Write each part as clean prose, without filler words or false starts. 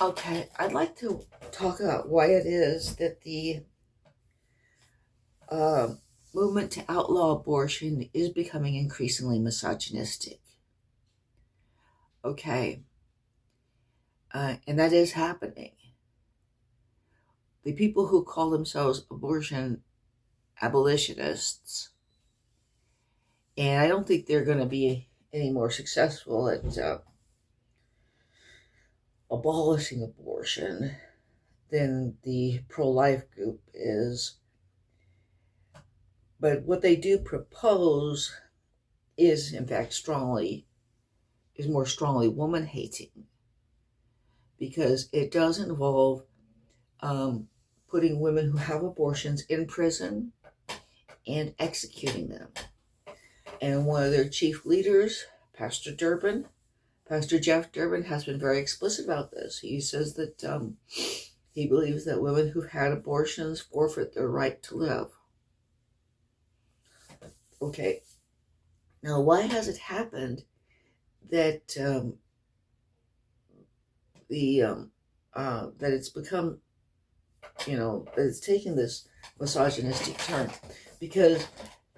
Okay, I'd like to talk about why it is that the uh, movement to outlaw abortion is becoming increasingly misogynistic. Okay, and that is happening. The people who call themselves abortion abolitionists, and I don't think they're going to be any more successful at abolishing abortion than the pro-life group is. But what they do propose is, in fact, more strongly woman hating, because it does involve putting women who have abortions in prison and executing them. And one of their chief leaders, Pastor Jeff Durbin, has been very explicit about this. He says that he believes that women who've had abortions forfeit their right to live. Okay, now why has it happened that that it's become, that it's taken this misogynistic turn? Because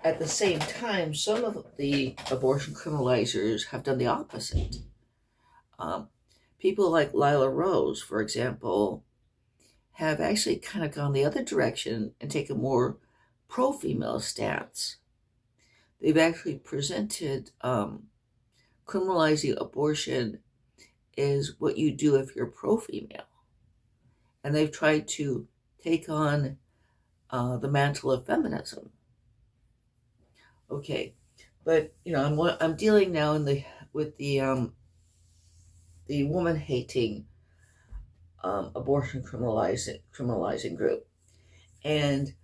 at the same time, some of the abortion criminalizers have done the opposite. People like Lila Rose, for example, have actually kind of gone the other direction and taken a more pro-female stance. They've actually presented criminalizing abortion is what you do if you're pro-female. And they've tried to take on the mantle of feminism. Okay, but I'm dealing now with the woman-hating abortion criminalizing group, and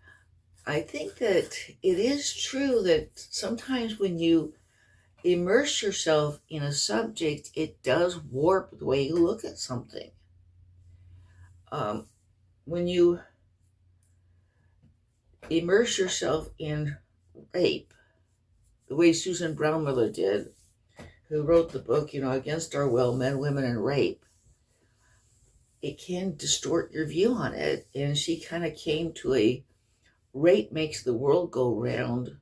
I think that it is true that sometimes when you immerse yourself in a subject, it does warp the way you look at something. When you immerse yourself in rape, the way Susan Brownmiller did, who wrote the book, Against Our Will, Men, Women, and Rape, it can distort your view on it. And she kind of came to a rape makes the world go round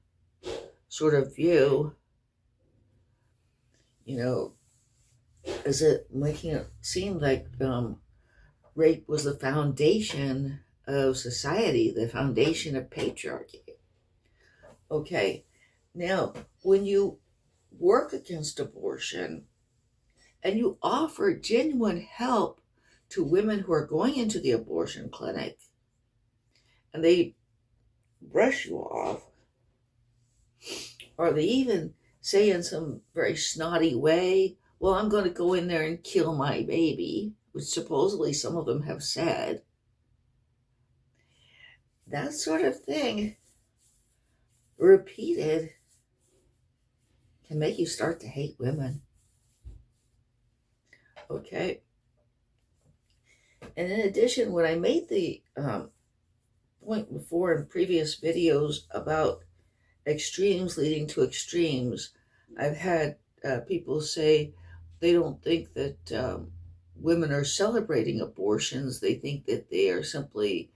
sort of view, as it making it seem like rape was the foundation of society, the foundation of patriarchy. Okay, now when you work against abortion and you offer genuine help to women who are going into the abortion clinic and they brush you off, or they even say in some very snotty way, well, I'm going to go in there and kill my baby, which supposedly some of them have said, that sort of thing repeated can make you start to hate women. Okay. And in addition, when I made the point before in previous videos about extremes leading to extremes, I've had people say they don't think that women are celebrating abortions. They think that they are simply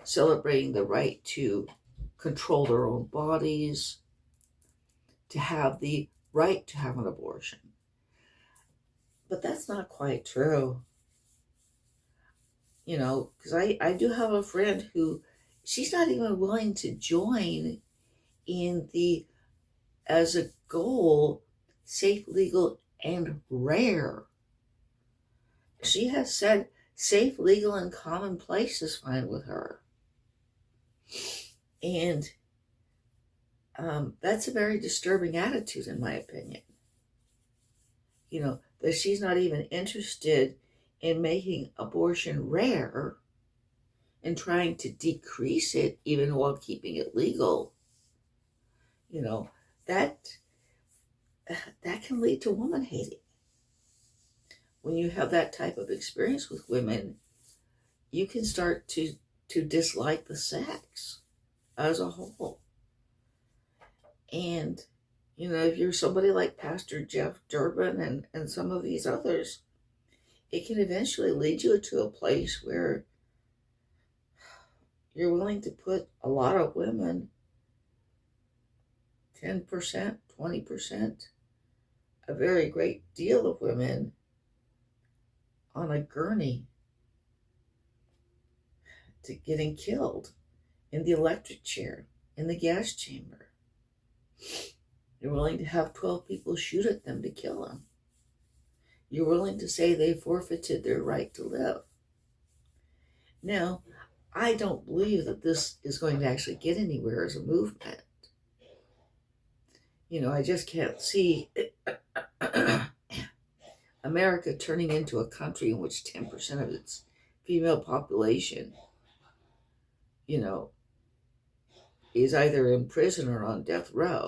celebrating the right to control their own bodies, to have the right to have an abortion. But that's not quite true. Because I do have a friend who, she's not even willing to join in the, as a goal, safe, legal, and rare. She has said safe, legal, and commonplace is fine with her. And that's a very disturbing attitude, in my opinion. That she's not even interested in making abortion rare and trying to decrease it even while keeping it legal. That can lead to woman hating. When you have that type of experience with women, you can start to dislike the sex as a whole. And, if you're somebody like Pastor Jeff Durbin and some of these others, it can eventually lead you to a place where you're willing to put a lot of women, 10%, 20%, a very great deal of women, on a gurney to getting killed in the electric chair, in the gas chamber. You're willing to have 12 people shoot at them to kill them. You're willing to say they forfeited their right to live. Now, I don't believe that this is going to actually get anywhere as a movement. I just can't see America turning into a country in which 10% of its female population, is either in prison or on death row.